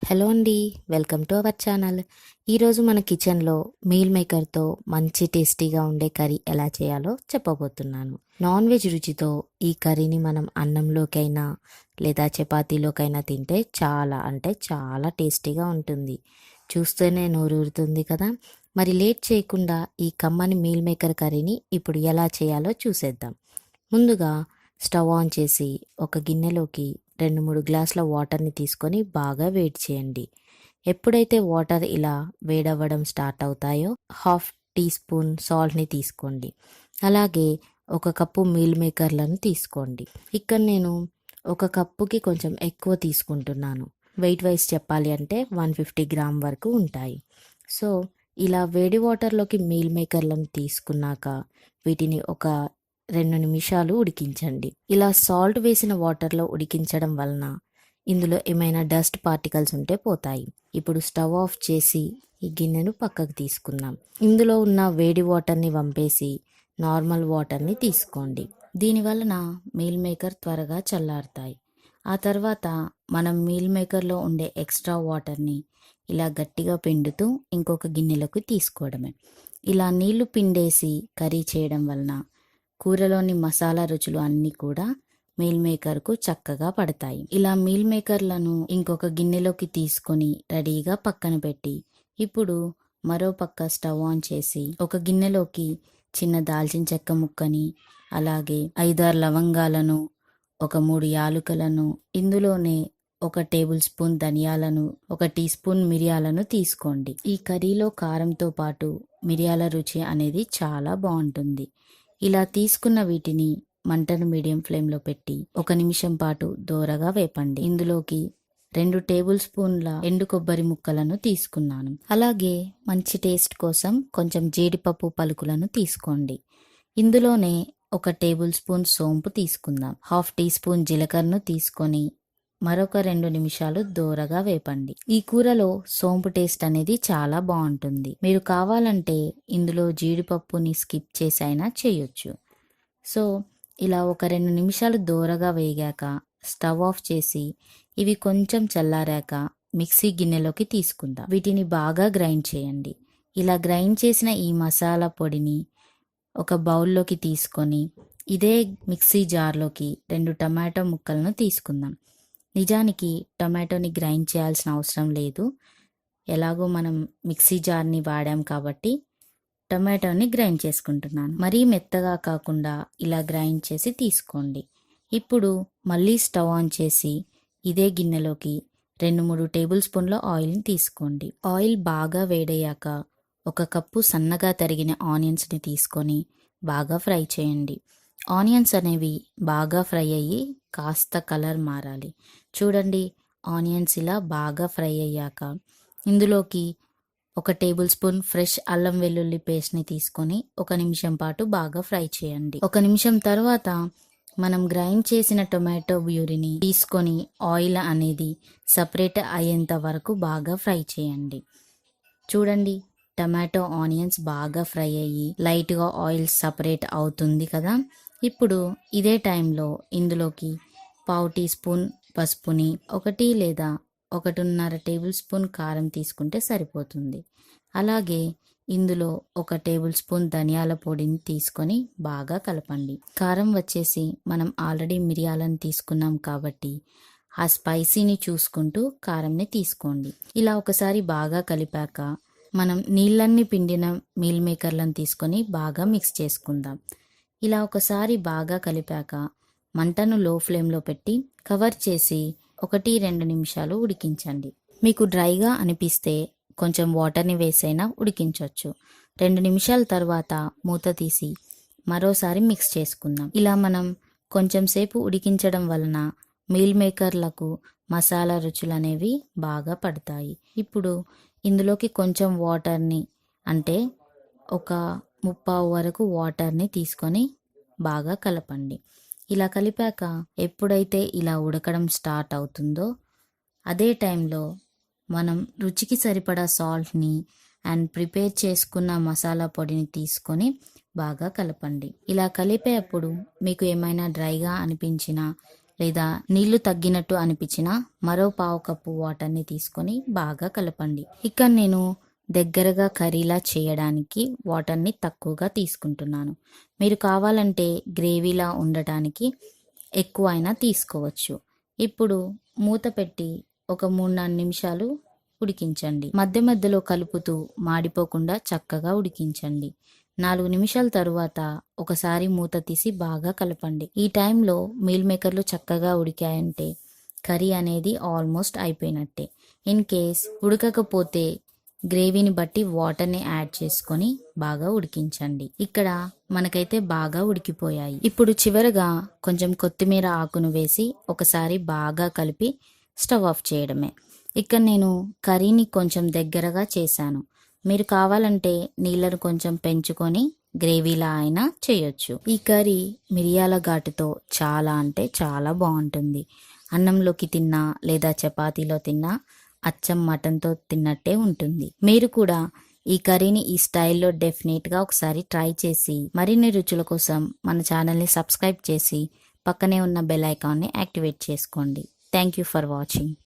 Hello అండి. Welcome to our channel. ఈరోజు మన కిచెన్లో మీల్ మేకర్తో మంచి టేస్టీగా ఉండే కర్రీ ఎలా చేయాలో చెప్పబోతున్నాను. నాన్ వెజ్ రుచితో ఈ కర్రీని మనం అన్నంలోకైనా లేదా చపాతీలోకైనా తింటే చాలా అంటే చాలా టేస్టీగా ఉంటుంది. చూస్తేనే నోరూరుతుంది కదా. మరి లేట్ చేయకుండా ఈ కమ్మని మీల్ మేకర్ కర్రీని ఇప్పుడు ఎలా చేయాలో చూసేద్దాం. ముందుగా స్టవ్ ఆన్ చేసి ఒక గిన్నెలోకి 2-3 గ్లాసుల వాటర్ని తీసుకొని బాగా వేడి చేయండి. ఎప్పుడైతే వాటర్ ఇలా వేడవ్వడం స్టార్ట్ అవుతాయో హాఫ్ టీ స్పూన్ సాల్ట్ని తీసుకోండి. అలాగే ఒక కప్పు మీల్ మేకర్లను తీసుకోండి. ఇక్కడ నేను ఒక కప్పుకి కొంచెం ఎక్కువ తీసుకుంటున్నాను. వెయిట్ వైజ్ చెప్పాలి అంటే 150 గ్రామ్ వరకు ఉంటాయి. సో ఇలా వేడి వాటర్లోకి మీల్ మేకర్లను తీసుకున్నాక వీటిని ఒక 2 నిమిషాలు ఉడికించండి. ఇలా సాల్ట్ వేసిన వాటర్లో ఉడికించడం వలన ఇందులో ఏమైనా డస్ట్ పార్టికల్స్ ఉంటే పోతాయి. ఇప్పుడు స్టవ్ ఆఫ్ చేసి ఈ గిన్నెను పక్కకు తీసుకుందాం. ఇందులో ఉన్న వేడి వాటర్ని వంపేసి నార్మల్ వాటర్ని తీసుకోండి. దీని వలన మీల్ మేకర్ త్వరగా చల్లారుతాయి. ఆ తర్వాత మనం మీల్ మేకర్లో ఉండే ఎక్స్ట్రా వాటర్ని ఇలా గట్టిగా పిండుతూ ఇంకొక గిన్నెలోకి తీసుకోవడమే. ఇలా నీళ్లు పిండేసి కర్రీ చేయడం వలన కూరలోని మసాలా రుచులు అన్నీ కూడా మీల్ మేకర్కు చక్కగా పడతాయి. ఇలా మీల్ మేకర్లను ఇంకొక గిన్నెలోకి తీసుకొని రెడీగా పక్కన పెట్టి ఇప్పుడు మరో పక్క స్టవ్ ఆన్ చేసి ఒక గిన్నెలోకి చిన్న దాల్చిన చెక్క ముక్కని, అలాగే 5-6 లవంగాలను, ఒక 3 యాలుకలను, ఇందులోనే ఒక టేబుల్ స్పూన్ ధనియాలను, ఒక టీ స్పూన్ మిరియాలను తీసుకోండి. ఈ కర్రీలో కారంతో పాటు మిరియాల రుచి అనేది చాలా బాగుంటుంది. ఇలా తీసుకున్న వీటిని మంటను మీడియం ఫ్లేమ్లో పెట్టి 1 నిమిషం పాటు దోరగా వేపండి. ఇందులోకి 2 టేబుల్ స్పూన్ల ఎండు కొబ్బరి ముక్కలను తీసుకున్నాను. అలాగే మంచి టేస్ట్ కోసం కొంచెం జీడిపప్పు పలుకులను తీసుకోండి. ఇందులోనే 1 టేబుల్ స్పూన్ సోంపు తీసుకుందాం. హాఫ్ టీ స్పూన్ జీలకర్రను తీసుకొని మరొక 2 నిమిషాలు దోరగా వేపండి. ఈ కూరలో సోంపు టేస్ట్ అనేది చాలా బాగుంటుంది. మీరు కావాలంటే ఇందులో జీడిపప్పుని స్కిప్ చేసి అయినా చేయొచ్చు. సో ఇలా ఒక 2 నిమిషాలు దోరగా వేగాక స్టవ్ ఆఫ్ చేసి ఇవి కొంచెం చల్లారాక మిక్సీ గిన్నెలోకి తీసుకుందాం. వీటిని బాగా గ్రైండ్ చేయండి. ఇలా గ్రైండ్ చేసిన ఈ మసాలా పొడిని ఒక బౌల్లోకి తీసుకొని ఇదే మిక్సీ జార్లోకి 2 టమాటో ముక్కలను తీసుకుందాం. నిజానికి టొమాటోని గ్రైండ్ చేయాల్సిన అవసరం లేదు. ఎలాగో మనం మిక్సీ జార్ని వాడాం కాబట్టి టొమాటోని గ్రైండ్ చేసుకుంటున్నాను. మరీ మెత్తగా కాకుండా ఇలా గ్రైండ్ చేసి తీసుకోండి. ఇప్పుడు మళ్ళీ స్టవ్ ఆన్ చేసి ఇదే గిన్నెలోకి 2-3 టేబుల్ స్పూన్ల ఆయిల్ని తీసుకోండి. ఆయిల్ బాగా వేడయ్యాక 1 కప్పు సన్నగా తరిగిన ఆనియన్స్ని తీసుకొని బాగా ఫ్రై చేయండి. ఆనియన్స్ అనేవి బాగా ఫ్రై అయ్యి కాస్త కలర్ మారాలి. చూడండి, ఆనియన్స్ ఇలా బాగా ఫ్రై అయ్యాక ఇందులోకి 1 టేబుల్ స్పూన్ ఫ్రెష్ అల్లం వెల్లుల్లి పేస్ట్ని తీసుకొని 1 నిమిషం పాటు బాగా ఫ్రై చేయండి. 1 నిమిషం తర్వాత మనం గ్రైండ్ చేసిన టొమాటో ప్యూరీని తీసుకొని ఆయిల్ అనేది సపరేట్ అయ్యేంత వరకు బాగా ఫ్రై చేయండి. చూడండి, టమాటో ఆనియన్స్ బాగా ఫ్రై అయ్యి లైట్గా ఆయిల్ సపరేట్ అవుతుంది కదా. ఇప్పుడు ఇదే టైంలో ఇందులోకి పావు టీ స్పూన్ పసుపుని, 1 లేదా 1.5 టేబుల్ స్పూన్ కారం తీసుకుంటే సరిపోతుంది. అలాగే ఇందులో 1 టేబుల్ స్పూన్ ధనియాల పొడిని తీసుకొని బాగా కలపండి. కారం వచ్చేసి మనం ఆల్రెడీ మిరియాలను తీసుకున్నాం కాబట్టి ఆ స్పైసీని చూసుకుంటూ కారంని తీసుకోండి. ఇలా ఒకసారి బాగా కలిపాక మనం నీళ్ళన్నీ పిండిన మీల్ మేకర్లను తీసుకొని బాగా మిక్స్ చేసుకుందాం. ఇలా ఒకసారి బాగా కలిపాక మంటను లో ఫ్లేమ్లో పెట్టి కవర్ చేసి 1-2 నిమిషాలు ఉడికించండి. మీకు డ్రైగా అనిపిస్తే కొంచెం వాటర్ని వేసైనా ఉడికించవచ్చు. 2 నిమిషాల తర్వాత మూత తీసి మరోసారి మిక్స్ చేసుకుందాం. ఇలా మనం కొంచెం సేపు ఉడికించడం వలన మీల్ మేకర్లకు మసాలా రుచులు అనేవి బాగా పడతాయి. ఇప్పుడు ఇందులోకి కొంచెం వాటర్ని, అంటే ఒక 3/4 వరకు వాటర్ని తీసుకొని బాగా కలపండి. ఇలా కలిపాక ఎప్పుడైతే ఇలా ఉడకడం స్టార్ట్ అవుతుందో అదే టైంలో మనం రుచికి సరిపడా సాల్ట్ని అండ్ ప్రిపేర్ చేసుకున్న మసాలా పొడిని తీసుకొని బాగా కలపండి. ఇలా కలిపేటప్పుడు మీకు ఏమైనా డ్రైగా అనిపించినా లేదా నీళ్లు తగ్గినట్టు అనిపించిన మరో పావు కప్పు వాటర్ని తీసుకొని బాగా కలపండి. ఇక్కడ నేను దగ్గరగా కర్రీలా చేయడానికి వాటర్ని తక్కువగా తీసుకుంటున్నాను. మీరు కావాలంటే గ్రేవీలా ఉండటానికి ఎక్కువ అయినా తీసుకోవచ్చు. ఇప్పుడు మూత పెట్టి ఒక 3-4 నిమిషాలు ఉడికించండి. మధ్య మధ్యలో కలుపుతూ మాడిపోకుండా చక్కగా ఉడికించండి. 4 నిమిషాల తరువాత ఒకసారి మూత తీసి బాగా కలపండి. ఈ టైంలో మీల్ మేకర్లు చక్కగా ఉడికాయంటే కర్రీ అనేది ఆల్మోస్ట్ అయిపోయినట్టే. ఇన్ కేస్ ఉడకకపోతే గ్రేవీని బట్టి వాటర్ని యాడ్ చేసుకొని బాగా ఉడికించండి. ఇక్కడ మనకైతే బాగా ఉడికిపోయాయి. ఇప్పుడు చివరగా కొంచెం కొత్తిమీర ఆకును వేసి ఒకసారి బాగా కలిపి స్టవ్ ఆఫ్ చేయడమే. ఇక్కడ నేను కర్రీని కొంచెం దగ్గరగా చేశాను. మీరు కావాలంటే నీళ్ళను కొంచెం పెంచుకొని గ్రేవీలా అయినా చేయొచ్చు. ఈ కర్రీ మిరియాల ఘాటుతో చాలా అంటే చాలా బాగుంటుంది. అన్నంలోకి తిన్నా లేదా చపాతీలో తిన్నా అచ్చం మటన్తో తిన్నట్టే ఉంటుంది. మీరు కూడా ఈ కర్రీని ఈ స్టైల్లో డెఫినెట్గా ఒకసారి ట్రై చేసి మరిన్ని రుచుల కోసం మన ఛానల్ని సబ్స్క్రైబ్ చేసి పక్కనే ఉన్న బెల్ ఐకాన్ని యాక్టివేట్ చేసుకోండి. Thank you for watching.